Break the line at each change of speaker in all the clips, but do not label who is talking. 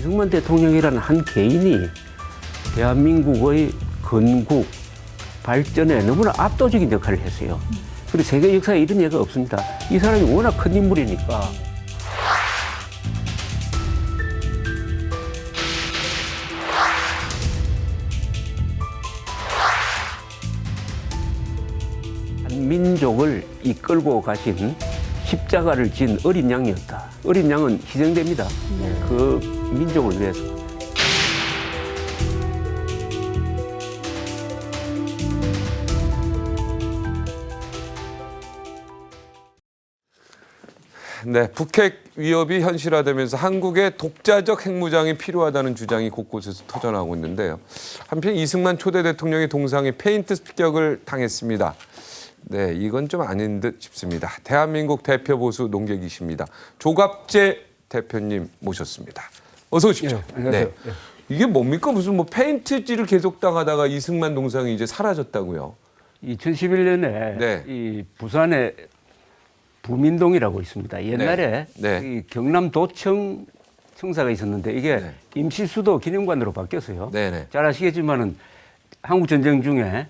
이승만 대통령이라는 한 개인이 대한민국의 건국, 발전에 너무나 압도적인 역할을 했어요. 그리고 세계 역사에 이런 예가 없습니다. 이 사람이 워낙 큰 인물이니까. 한 민족을 이끌고 가신 십자가를 진 어린 양이었다. 어린 양은 희생됩니다. 그 민족을 위해서.
네, 북핵 위협이 현실화되면서 한국에 독자적 핵무장이 필요하다는 주장이 곳곳에서 터져나오고 있는데요. 한편 이승만 초대 대통령의 동상이 페인트 습격을 당했습니다. 네, 이건 좀 아닌 듯 싶습니다. 대한민국 대표 보수 농객이십니다. 조갑재 대표님 모셨습니다. 어서 오십시오.
네, 안녕하세요.
네. 이게 뭡니까? 무슨 뭐 페인트질을 계속 당하다가 이승만 동상이 이제 사라졌다고요?
2011년에
네.
이 부산에 부민동이라고 있습니다. 옛날에
네.
이 경남도청 청사가 있었는데 이게
네.
임시수도 기념관으로 바뀌었어요.
네네.
잘 아시겠지만은 한국 전쟁 중에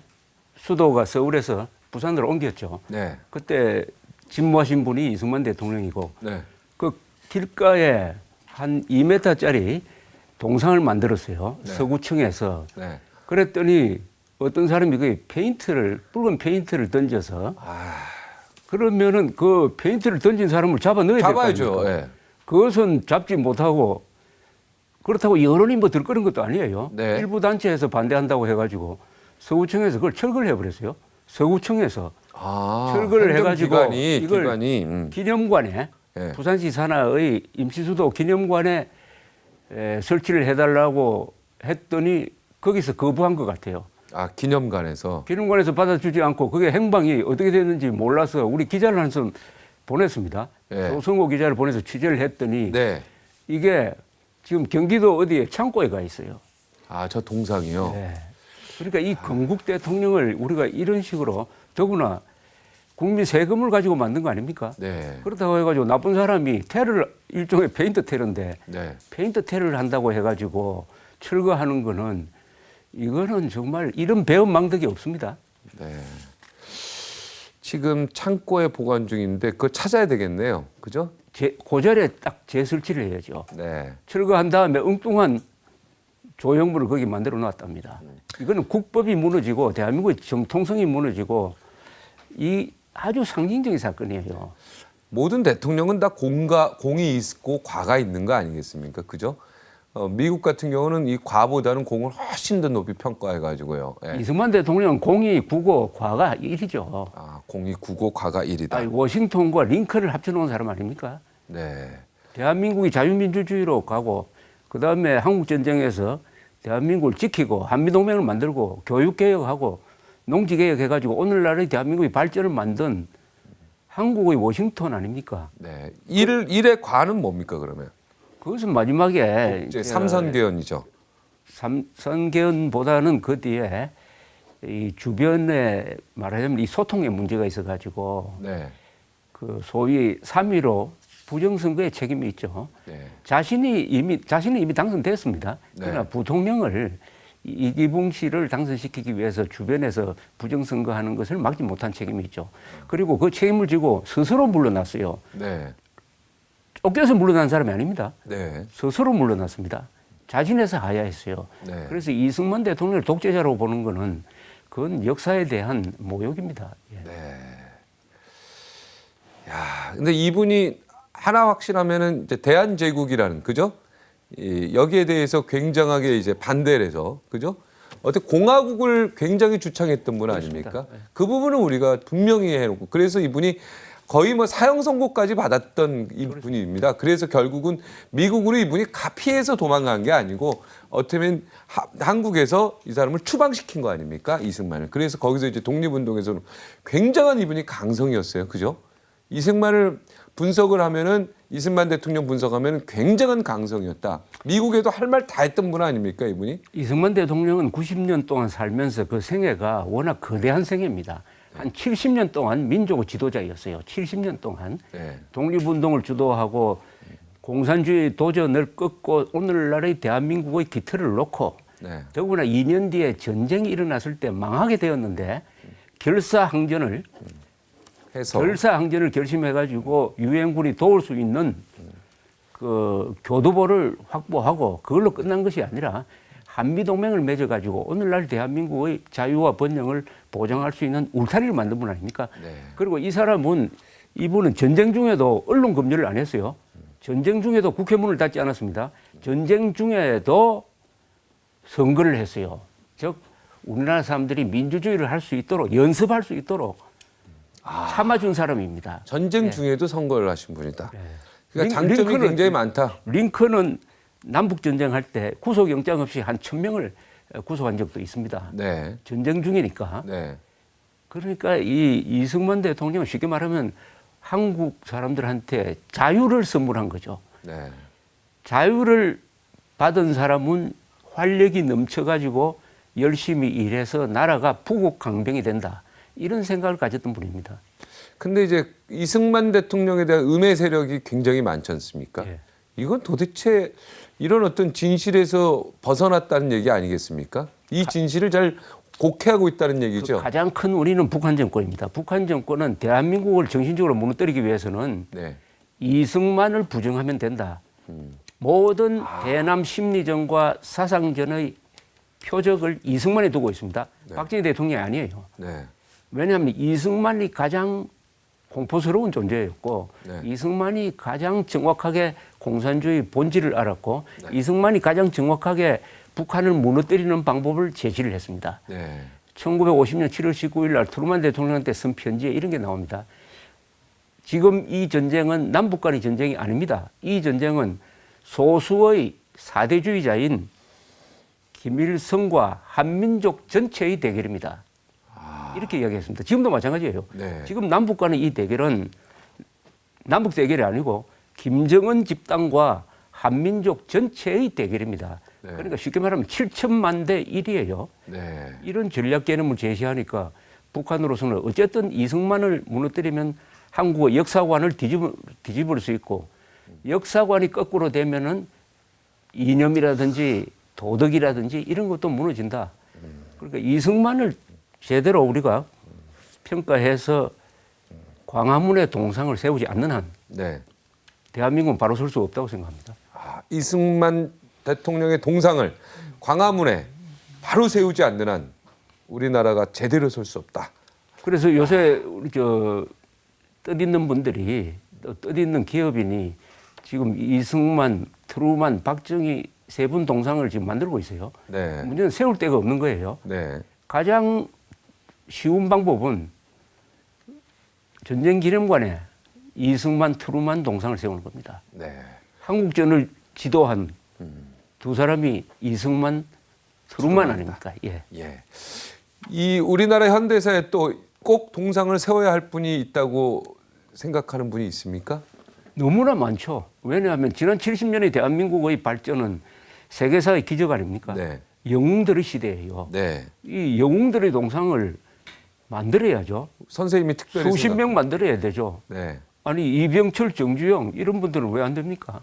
수도가 서울에서 부산으로 옮겼죠.
네.
그때 집무하신 분이 이승만 대통령이고
네.
그 길가에 한 2m짜리 동상을 만들었어요.
네.
서구청에서.
네.
그랬더니 어떤 사람이 그 붉은 페인트를 던져서 그러면은 그 페인트를 던진 사람을 잡아 넣어야 될 거 아닙니까?
잡아야죠. 예.
그것은 잡지 못하고 그렇다고 여론이 뭐 들끓은 것도 아니에요.
네.
일부 단체에서 반대한다고 해가지고 서구청에서 그걸 철거를 해버렸어요. 서구청에서 철거를 해가지고 이걸 기념관에
예.
부산시 산하의 임시수도 기념관에 설치를 해달라고 했더니 거기서 거부한 것 같아요.
기념관에서.
기념관에서 받아주지 않고 그게 행방이 어떻게 됐는지 몰라서 우리 기자를 한 선 보냈습니다.
네.
조성호 기자를 보내서 취재를 했더니
네.
이게 지금 경기도 어디에 창고에 가 있어요.
저 동상이요?
네. 그러니까 이 건국 대통령을 우리가 이런 식으로 더구나 국민 세금을 가지고 만든 거 아닙니까?
네.
그렇다고 해가지고 나쁜 사람이 테러를 일종의 페인트 테러인데
네.
페인트 테러를 한다고 해가지고 철거하는 거는 이거는 정말 이런 배은망덕이 없습니다.
네. 지금 창고에 보관 중인데 그거 찾아야 되겠네요. 그죠?
그 자리에 딱 재설치를 해야죠.
네.
철거한 다음에 엉뚱한 조형물을 거기 만들어 놨답니다. 이거는 국법이 무너지고 대한민국의 정통성이 무너지고 이 아주 상징적인 사건이에요.
모든 대통령은 다 공이 있고 과가 있는 거 아니겠습니까? 그죠? 미국 같은 경우는 이 과보다는 공을 훨씬 더 높이 평가해가지고요. 예.
이승만 대통령은 공이 9고 과가 1이죠.
공이 9고 과가 1이다.
워싱턴과 링컨을 합쳐놓은 사람 아닙니까?
네.
대한민국이 자유민주주의로 가고 그다음에 한국전쟁에서 대한민국을 지키고 한미동맹을 만들고 교육개혁하고 농지개혁해가지고 오늘날의 대한민국의 발전을 만든 한국의 워싱턴 아닙니까?
네. 일의 과는 뭡니까 그러면?
그것은 마지막에
이제 삼선개헌이죠.
삼선개헌보다는 그 뒤에 이 주변에 말하자면 이 소통의 문제가 있어가지고
네.
그 소위 3.15 부정선거의 책임이 있죠.
네.
자신은 이미 당선됐습니다. 그러나
네.
부통령을 이기붕 씨를 당선시키기 위해서 주변에서 부정선거하는 것을 막지 못한 책임이 있죠. 그리고 그 책임을 지고 스스로 물러났어요.
네.
쫓겨서 물러난 사람이 아닙니다.
네.
스스로 물러났습니다. 자진해서 하야했어요.
네.
그래서 이승만 대통령을 독재자로 보는 것은 그건 역사에 대한 모욕입니다. 예.
네. 야, 근데 이분이 하나 확실하면은 이제 대한제국이라는 그죠? 여기에 대해서 굉장하게 이제 반대를 해서 그죠? 어떻게 공화국을 굉장히 주창했던 분 아닙니까?
네.
그 부분은 우리가 분명히 해놓고 그래서 이분이 거의 뭐 사형 선고까지 받았던 이분입니다. 그래서 결국은 미국으로 이분이 피해서 도망간 게 아니고 어떻게 보면 한국에서 이 사람을 추방시킨 거 아닙니까? 이승만을. 그래서 거기서 이제 독립운동에서는 굉장한 이분이 강성이었어요. 그죠? 이승만을 분석을 하면은 이승만 대통령 분석하면 굉장한 강성이었다. 미국에도 할 말 다 했던 분 아닙니까, 이분이?
이승만 대통령은 90년 동안 살면서 그 생애가 워낙 거대한 생애입니다. 한 70년 동안 민족 지도자였어요. 70년 동안
네.
독립운동을 주도하고 공산주의 도전을 끊고 오늘날의 대한민국의 기틀을 놓고
네.
더구나 2년 뒤에 전쟁이 일어났을 때 망하게 되었는데 결사항전을 결심해가지고 유엔군이 도울 수 있는 그 교두보를 확보하고 그걸로 끝난 것이 아니라 한미동맹을 맺어가지고 오늘날 대한민국의 자유와 번영을 보장할 수 있는 울타리를 만든 분 아닙니까?
네.
그리고 이분은 전쟁 중에도 언론 검열을 안 했어요. 전쟁 중에도 국회 문을 닫지 않았습니다. 전쟁 중에도 선거를 했어요. 즉 우리나라 사람들이 민주주의를 할 수 있도록 연습할 수 있도록 참아준 사람입니다.
전쟁 중에도 선거를 하신 분이다. 그러니까 장점이 굉장히 많다.
링컨은 남북 전쟁 할 때 구속영장 없이 한 1,000명을 구속한 적도 있습니다.
네.
전쟁 중이니까.
네.
그러니까 이 이승만 대통령은 쉽게 말하면 한국 사람들한테 자유를 선물한 거죠.
네.
자유를 받은 사람은 활력이 넘쳐가지고 열심히 일해서 나라가 부국강병이 된다. 이런 생각을 가졌던 분입니다.
근데 이제 이승만 대통령에 대한 음해 세력이 굉장히 많지 않습니까?
예.
이건 도대체 이런 어떤 진실에서 벗어났다는 얘기 아니겠습니까? 이 진실을 잘 곡해하고 있다는 얘기죠.
가장 큰 우리는 북한 정권입니다. 북한 정권은 대한민국을 정신적으로 무너뜨리기 위해서는
네.
이승만을 부정하면 된다. 모든 대남 심리전과 사상전의 표적을 이승만에 두고 있습니다.
네.
박정희 대통령이 아니에요.
네.
왜냐하면 이승만이 가장 공포스러운 존재였고
네.
이승만이 가장 정확하게 공산주의 본질을 알았고 이승만이 가장 정확하게 북한을 무너뜨리는 방법을 제시를 했습니다.
네.
1950년 7월 19일 날 트루만 대통령한테 쓴 편지에 이런 게 나옵니다. 지금 이 전쟁은 남북 간의 전쟁이 아닙니다. 이 전쟁은 소수의 사대주의자인 김일성과 한민족 전체의 대결입니다. 이렇게 이야기했습니다. 지금도 마찬가지예요.
네.
지금 남북 간의 이 대결은 남북 대결이 아니고 김정은 집단과 한민족 전체의 대결입니다.
네.
그러니까 쉽게 말하면 7천만 대 1이에요.
네.
이런 전략 개념을 제시하니까 북한으로서는 어쨌든 이승만을 무너뜨리면 한국의 역사관을 뒤집을 수 있고 역사관이 거꾸로 되면은 이념이라든지 도덕이라든지 이런 것도 무너진다. 그러니까 이승만을 제대로 우리가 평가해서 광화문에 동상을 세우지 않는 한
네.
대한민국은 바로 설 수 없다고 생각합니다.
이승만 대통령의 동상을 광화문에 바로 세우지 않는 한 우리나라가 제대로 설 수 없다.
그래서 요새 우리 뜻있는 분들이 뜻있는 기업인이 지금 이승만, 트루만, 박정희 세 분 동상을 지금 만들고 있어요.
네.
문제는 세울 데가 없는 거예요.
네.
가장 쉬운 방법은 전쟁기념관에 이승만, 트루만 동상을 세우는 겁니다.
네.
한국전을 지도한 두 사람이 이승만, 트루만 아닙니까? 예.
예. 이 우리나라 현대사에 또 꼭 동상을 세워야 할 분이 있다고 생각하는 분이 있습니까?
너무나 많죠. 왜냐하면 지난 70년의 대한민국의 발전은 세계사의 기적 아닙니까?
네.
영웅들의 시대예요.
네.
이 영웅들의 동상을 만들어야죠.
선생님이 특별히
수십 명 만들어야 되죠.
네.
아니 이병철, 정주영 이런 분들은 왜 안 됩니까?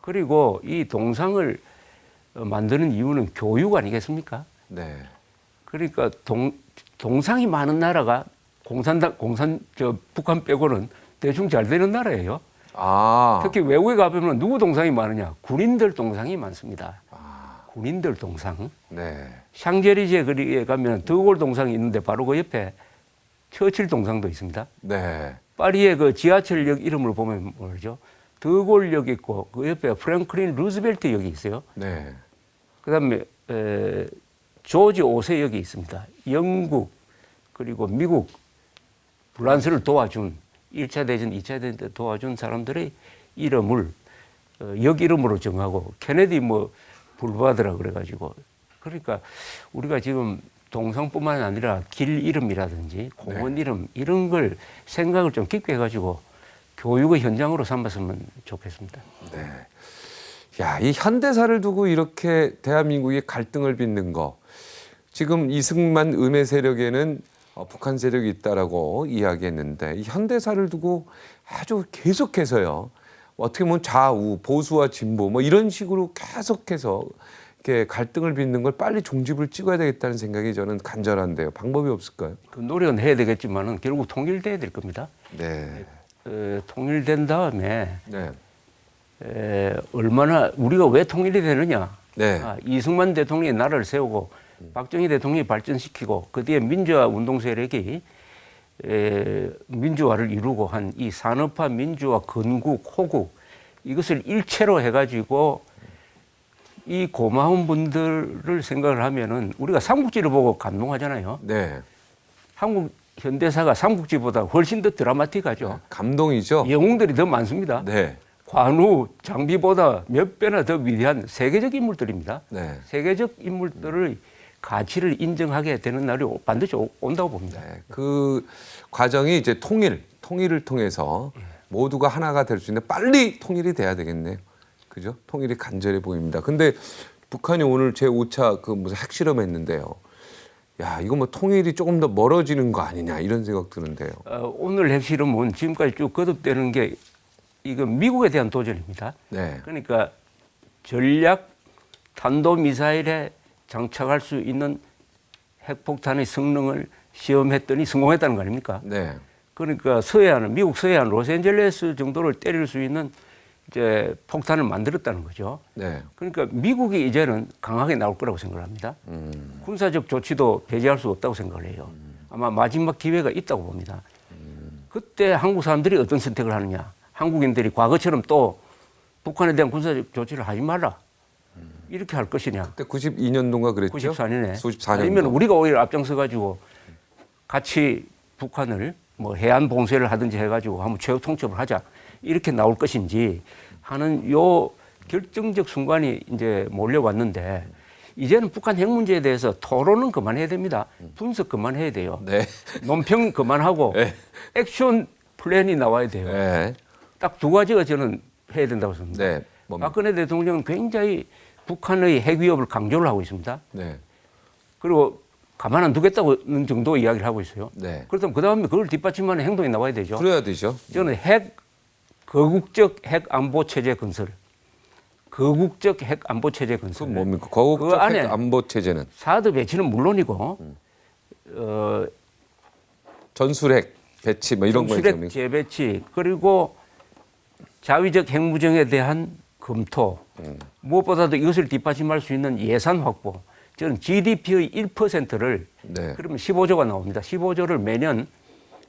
그리고 이 동상을 만드는 이유는 교육 아니겠습니까?
네.
그러니까 동상이 많은 나라가 북한 빼고는 대충 잘 되는 나라예요. 특히 외국에 가보면 누구 동상이 많으냐? 군인들 동상이 많습니다. 군인들 동상.
네.
샹젤리제 거리에 가면 드골 동상이 있는데 바로 그 옆에 처칠 동상도 있습니다.
네.
파리의 그 지하철역 이름을 보면 뭐죠? 드골역 있고 그 옆에 프랭클린 루즈벨트 역이 있어요.
네.
그다음에 조지 5세역이 있습니다. 영국 그리고 미국 프랑스를 도와준 1차 대전, 2차 대전 때 도와준 사람들의 이름을 역 이름으로 정하고 케네디 불바드라 그래가지고 그러니까 우리가 지금 동상뿐만 아니라 길 이름이라든지 공원 이름 이런 걸 생각을 좀 깊게 해가지고 교육의 현장으로 삼았으면 좋겠습니다.
네. 야, 이 현대사를 두고 이렇게 대한민국이 갈등을 빚는 거. 지금 이승만 음해 세력에는 북한 세력이 있다라고 이야기했는데 이 현대사를 두고 아주 계속해서요. 어떻게 보면 좌우, 보수와 진보 뭐 이런 식으로 계속해서 이렇게 갈등을 빚는 걸 빨리 종집을 찍어야 되겠다는 생각이 저는 간절한데요. 방법이 없을까요?
그 노력은 해야 되겠지만은 결국 통일돼야 될 겁니다.
네.
통일된 다음에
네.
얼마나 우리가 왜 통일이 되느냐?
네.
이승만 대통령이 나라를 세우고 박정희 대통령이 발전시키고 그 뒤에 민주화 운동 세력이 민주화를 이루고 한 이 산업화, 민주화, 건국, 호국 이것을 일체로 해가지고 이 고마운 분들을 생각을 하면은 우리가 삼국지를 보고 감동하잖아요.
네.
한국 현대사가 삼국지보다 훨씬 더 드라마틱하죠.
감동이죠.
영웅들이 더 많습니다.
네.
관우, 장비보다 몇 배나 더 위대한 세계적 인물들입니다.
네.
세계적 인물들의 가치를 인정하게 되는 날이 반드시 온다고 봅니다.
네. 그 과정이 이제 통일을 통해서 모두가 하나가 될 수 있는 빨리 통일이 돼야 되겠네요. 그죠? 통일이 간절해 보입니다. 근데 북한이 오늘 제5차 그 무슨 핵실험했는데요. 야, 이거 뭐 통일이 조금 더 멀어지는 거 아니냐 이런 생각 드는데요.
오늘 핵실험은 지금까지 쭉 거듭되는 게 이거 미국에 대한 도전입니다.
네.
그러니까 전략 탄도미사일에 장착할 수 있는 핵폭탄의 성능을 시험했더니 성공했다는 거 아닙니까?
네.
그러니까 미국 서해안 로스앤젤레스 정도를 때릴 수 있는 이제 폭탄을 만들었다는 거죠.
네.
그러니까 미국이 이제는 강하게 나올 거라고 생각을 합니다. 군사적 조치도 배제할 수 없다고 생각을 해요. 아마 마지막 기회가 있다고 봅니다. 그때 한국 사람들이 어떤 선택을 하느냐. 한국인들이 과거처럼 또 북한에 대한 군사적 조치를 하지 말라. 이렇게 할 것이냐.
그때 92년도인가 그랬죠?
94년에.
94년도.
아니면 우리가 오히려 앞장서 가지고 같이 북한을 뭐 해안 봉쇄를 하든지 해가지고 한번 최후 통첩을 하자. 이렇게 나올 것인지 하는 요 결정적 순간이 이제 몰려왔는데 이제는 북한 핵 문제에 대해서 토론은 그만해야 됩니다. 분석 그만해야 돼요.
네.
논평 그만하고
네.
액션 플랜이 나와야 돼요.
네.
딱 두 가지가 저는 해야 된다고 생각합니다.
네. 뭡니까?
박근혜 대통령은 굉장히 북한의 핵 위협을 강조를 하고 있습니다.
네.
그리고 가만 안 두겠다는 정도 이야기를 하고 있어요.
네.
그렇다면 그다음에 그걸 뒷받침하는 행동이 나와야 되죠.
그래야 되죠.
저는 거국적 핵 안보 체제 건설, 거국적 핵 안보 체제 건설.
그건 뭡니까? 거국적
그 안에
핵 안보 체제는
사드 배치는 물론이고
전술핵 배치 뭐 이런 거
수렉
있죠.
재배치 그리고 자위적 핵무장에 대한 검토 무엇보다도 이것을 뒷받침할 수 있는 예산 확보. 저는 GDP의 1%를
네.
그러면 15조가 나옵니다. 15조를 매년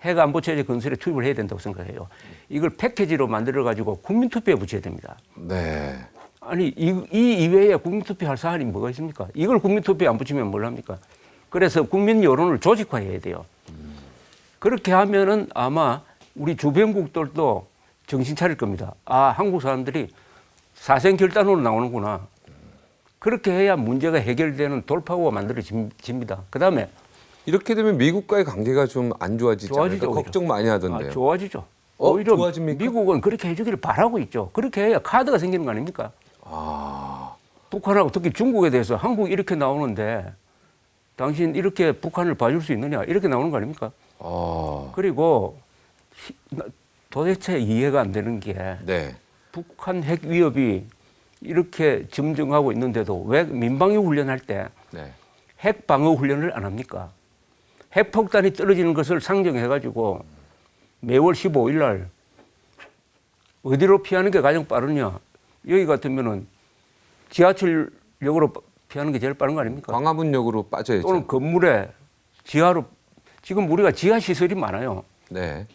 핵 안보 체제 건설에 투입을 해야 된다고 생각해요. 이걸 패키지로 만들어 가지고 국민 투표에 붙여야 됩니다.
네.
아니 이 이외에 국민 투표할 사안이 뭐가 있습니까? 이걸 국민 투표에 안 붙이면 뭘 합니까? 그래서 국민 여론을 조직화해야 돼요. 그렇게 하면은 아마 우리 주변국들도 정신 차릴 겁니다. 아, 한국 사람들이 사생결단으로 나오는구나. 그렇게 해야 문제가 해결되는 돌파구가 만들어집니다. 그다음에
이렇게 되면 미국과의 관계가 좀 안 좋아지지
좋아지죠,
않을까
오히려.
걱정 많이 하던데요.
좋아지죠.
오히려 좋아집니까?
미국은 그렇게 해주기를 바라고 있죠. 그렇게 해야 카드가 생기는 거 아닙니까? 북한하고 특히 중국에 대해서 한국 이렇게 나오는데 당신 이렇게 북한을 봐줄 수 있느냐 이렇게 나오는 거 아닙니까? 그리고 도대체 이해가 안 되는 게
네.
북한 핵 위협이 이렇게 점증하고 있는데도 왜 민방위 훈련할 때
네.
핵 방어 훈련을 안 합니까? 핵폭탄이 떨어지는 것을 상정해가지고 매월 15일 날 어디로 피하는 게 가장 빠르냐? 여기 같으면은 지하철역으로 피하는 게 제일 빠른 거 아닙니까?
광화문역으로 빠져야죠.
또는 건물에 지하로 지금 우리가 지하 시설이 많아요.
네.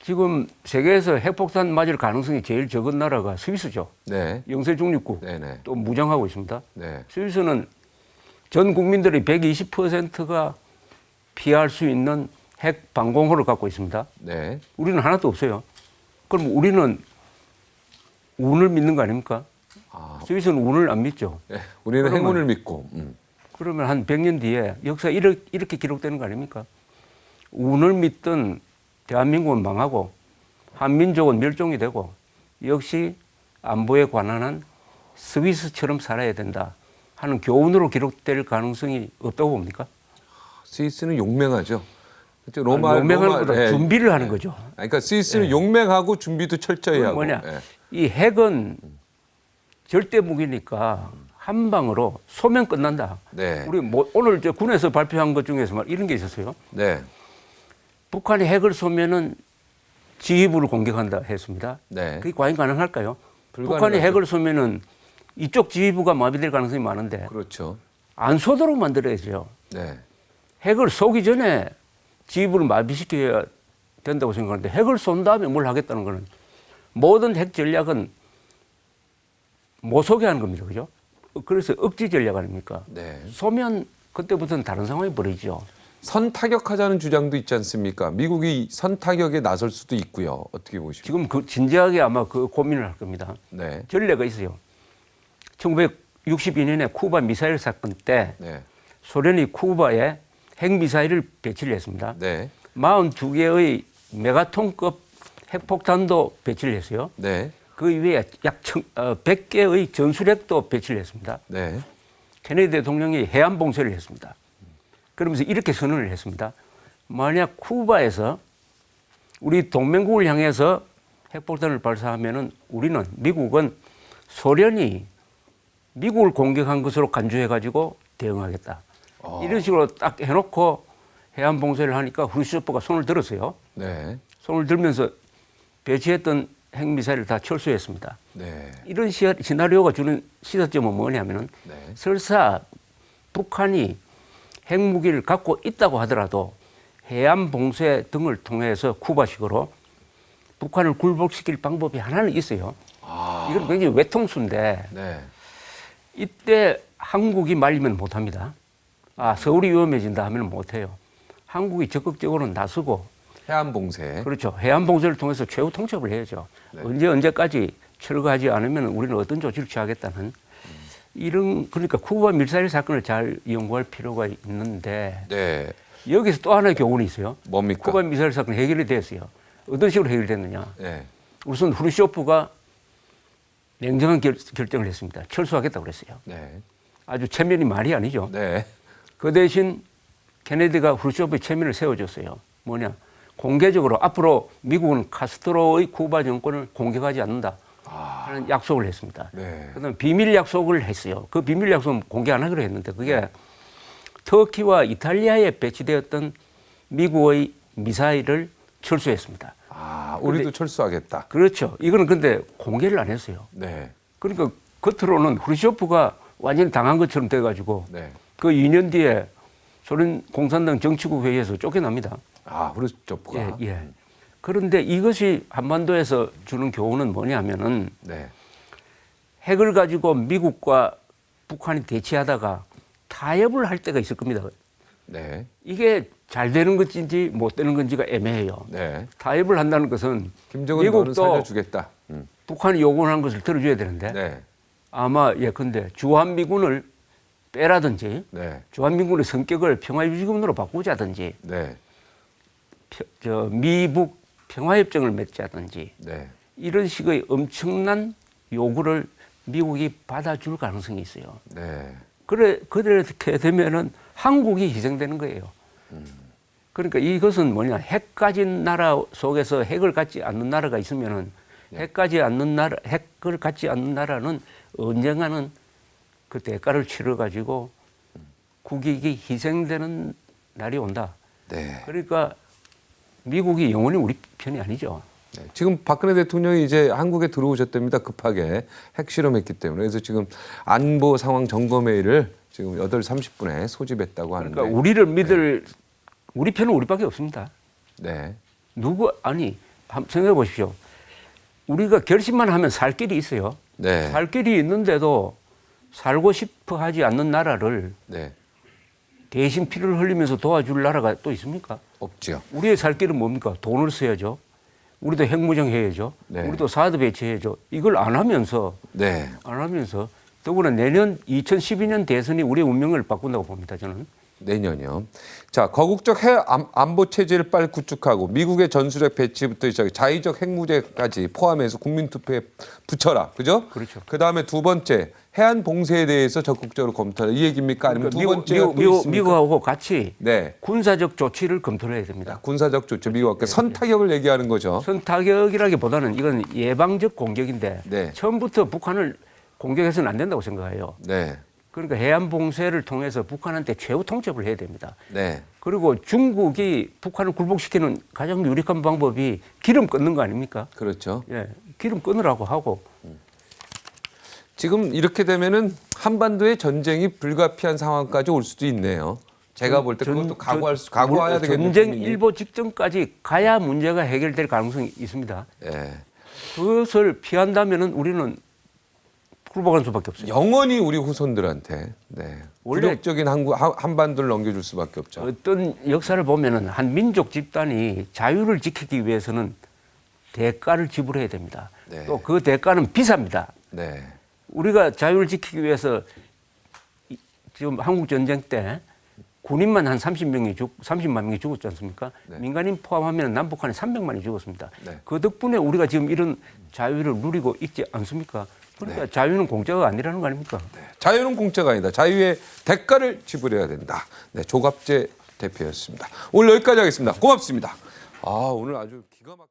지금 세계에서 핵폭탄 맞을 가능성이 제일 적은 나라가 스위스죠.
네.
영세 중립국.
네네.
또 무장하고 있습니다.
네.
스위스는 전 국민들의 120%가 피할 수 있는 핵 방공호를 갖고 있습니다.
네.
우리는 하나도 없어요. 그럼 우리는 운을 믿는 거 아닙니까? 스위스는 운을 안 믿죠.
네. 우리는
그러면-
행운을 믿고.
그러면 한 100년 뒤에 역사 이렇게 기록되는 거 아닙니까? 운을 믿던 대한민국은 망하고 한민족은 멸종이 되고 역시 안보에 관한한 스위스처럼 살아야 된다 하는 교훈으로 기록될 가능성이 없다고 봅니까?
스위스는 용맹하죠. 그렇죠.
용맹하는 것보다
예.
준비를 하는 거죠.
그러니까 스위스는 용맹하고 준비도 철저히 하고.
뭐냐?
예.
이 핵은 절대 무기니까 한 방으로 쏘면 끝난다.
네.
우리 뭐 오늘 저 군에서 발표한 것 중에서 이런 게 있었어요.
네.
북한이 핵을 쏘면은 지휘부를 공격한다 했습니다.
네.
그게 과연 가능할까요?
불가능하죠.
북한이 핵을 쏘면은 이쪽 지휘부가 마비될 가능성이 많은데
그렇죠.
안 쏘도록 만들어야죠.
네.
핵을 쏘기 전에 지휘부를 마비시켜야 된다고 생각하는데 핵을 쏜 다음에 뭘 하겠다는 거는 모든 핵 전략은 못 쏘게 하는 겁니다. 그죠? 그래서 억지 전략 아닙니까?
네.
쏘면 그때부터는 다른 상황이 벌어지죠.
선타격하자는 주장도 있지 않습니까? 미국이 선타격에 나설 수도 있고요. 어떻게 보십니까?
지금 그 진지하게 아마 그 고민을 할 겁니다.
네.
전례가 있어요. 1962년에 쿠바 미사일 사건 때
네.
소련이 쿠바에 핵미사일을 배치를 했습니다.
네.
42개의 메가톤급 핵폭탄도 배치를 했어요.
네.
그 이외에 약 100개의 전술핵도 배치를 했습니다.
네.
케네디 대통령이 해안 봉쇄를 했습니다. 그러면서 이렇게 선언을 했습니다. 만약 쿠바에서 우리 동맹국을 향해서 핵폭탄을 발사하면은 우리는 미국은 소련이 미국을 공격한 것으로 간주해가지고 대응하겠다. 이런 식으로 딱 해놓고 해안 봉쇄를 하니까 후르시초프가 손을 들었어요.
네.
손을 들면서 배치했던 핵미사일을 다 철수했습니다.
네.
이런 시나리오가 주는 시사점은 뭐냐면은
네.
설사 북한이 핵무기를 갖고 있다고 하더라도 해안 봉쇄 등을 통해서 쿠바식으로 북한을 굴복시킬 방법이 하나는 있어요. 이건 굉장히 외통수인데
네.
이때 한국이 말리면 못합니다. 서울이 위험해진다 하면 못해요. 한국이 적극적으로 나서고
해안 봉쇄.
그렇죠. 해안 봉쇄를 통해서 최후 통첩을 해야죠.
네.
언제까지 철거하지 않으면 우리는 어떤 조치를 취하겠다는 이런 그러니까 쿠바 미사일 사건을 잘 연구할 필요가 있는데
네.
여기서 또 하나의 교훈이 있어요.
뭡니까?
쿠바 미사일 사건 해결이 됐어요. 어떤 식으로 해결됐느냐?
네.
우선 후르쇼프가 냉정한 결정을 했습니다. 철수하겠다고 그랬어요.
네.
아주 체면이 말이 아니죠.
네.
그 대신 케네디가 후르쇼프의 체면을 세워줬어요. 뭐냐? 공개적으로 앞으로 미국은 카스트로의 쿠바 정권을 공격하지 않는다 하는 약속을 했습니다.
네.
그다음에 비밀 약속을 했어요. 그 비밀 약속은 공개 안 하기로 했는데 그게 터키와 이탈리아에 배치되었던 미국의 미사일을 철수했습니다.
우리도 철수하겠다.
그렇죠. 이거는 근데 공개를 안 했어요.
네.
그러니까 겉으로는 후르쇼프가 완전히 당한 것처럼 돼가지고
네.
그 2년 뒤에 소련 공산당 정치국 회의에서 쫓겨납니다.
후르쇼프가.
예. 그런데 이것이 한반도에서 주는 교훈은 뭐냐면은
네.
핵을 가지고 미국과 북한이 대치하다가 타협을 할 때가 있을 겁니다.
네.
이게 잘 되는 건지 못 되는 건지가 애매해요.
네.
타협을 한다는 것은
김정은 너는
미국도
살려주겠다.
북한이 요구하는 것을 들어줘야 되는데
네.
아마 예컨대 주한미군을 빼라든지
네.
주한미군의 성격을 평화유지군으로 바꾸자든지
네.
미북 평화협정을 맺자든지
네.
이런 식의 엄청난 요구를 미국이 받아줄 가능성이 있어요.
네.
그렇게 되면은 한국이 희생되는 거예요. 그러니까 이것은 뭐냐, 핵 가진 나라 속에서 핵을 갖지 않는 나라가 있으면은 핵을 갖지 않는 나라는 언젠가는 그 대가를 치러 가지고 국익이 희생되는 날이 온다.
네.
그러니까 미국이 영원히 우리 편이 아니죠.
네. 지금 박근혜 대통령이 이제 한국에 들어오셨답니다. 급하게 핵실험했기 때문에. 그래서 지금 안보 상황 점검회의를 지금 8시 30분에 소집했다고 하는데.
그러니까 우리를 믿을 우리 편은 우리밖에 없습니다.
네.
한번 생각해 보십시오. 우리가 결심만 하면 살 길이 있어요.
네.
살 길이 있는데도 살고 싶어 하지 않는 나라를
네.
대신 피를 흘리면서 도와줄 나라가 또 있습니까?
없죠.
우리의 살 길은 뭡니까? 돈을 써야죠. 우리도 핵무장 해야죠.
네.
우리도 사드 배치해야죠. 이걸 안 하면서
네.
더구나 내년 2012년 대선이 우리의 운명을 바꾼다고 봅니다. 저는.
내년이요. 자, 거국적 해외 안보 체제를 빨리 구축하고 미국의 전술핵 배치부터 시작해 자위적 핵무제까지 포함해서 국민투표에 붙여라. 그죠?
그렇죠.
그다음에 두 번째 해안 봉쇄에 대해서 적극적으로 검토하라. 이 얘기입니까? 아니면 두 번째가 또 있습니까?
미국하고 같이
네.
군사적 조치를 검토를 해야 됩니다.
군사적 조치 미국과 선타격을 얘기하는 거죠.
선타격이라기보다는 이건 예방적 공격인데
네.
처음부터 북한을 공격해서는 안 된다고 생각해요.
네.
그러니까 해안 봉쇄를 통해서 북한한테 최후 통첩을 해야 됩니다.
네.
그리고 중국이 북한을 굴복시키는 가장 유력한 방법이 기름 끊는 거 아닙니까?
그렇죠.
예, 기름 끊으라고 하고
지금 이렇게 되면은 한반도의 전쟁이 불가피한 상황까지 올 수도 있네요. 제가 볼 때 그것도 각오해야 되겠네요.
전쟁
국민이.
일보 직전까지 가야 문제가 해결될 가능성이 있습니다.
예.
그것을 피한다면은 우리는 굴복할 수밖에 없어요.
영원히 우리 후손들한테
원래
굴욕적인 한반도를 넘겨줄 수밖에 없죠.
어떤 역사를 보면은 한 민족 집단이 자유를 지키기 위해서는 대가를 지불해야 됩니다.
네.
또 그 대가는 비쌉니다.
네.
우리가 자유를 지키기 위해서 지금 한국 전쟁 때 군인만 한 30만 명이 죽었지 않습니까?
네.
민간인 포함하면 남북한에 300만이 죽었습니다.
네.
그 덕분에 우리가 지금 이런 자유를 누리고 있지 않습니까? 그러니까
네.
자유는 공짜가 아니라는 거 아닙니까?
자유는 공짜가 아니다. 자유의 대가를 지불해야 된다. 네, 조갑재 대표였습니다. 오늘 여기까지 하겠습니다. 고맙습니다. 오늘 아주 기가 막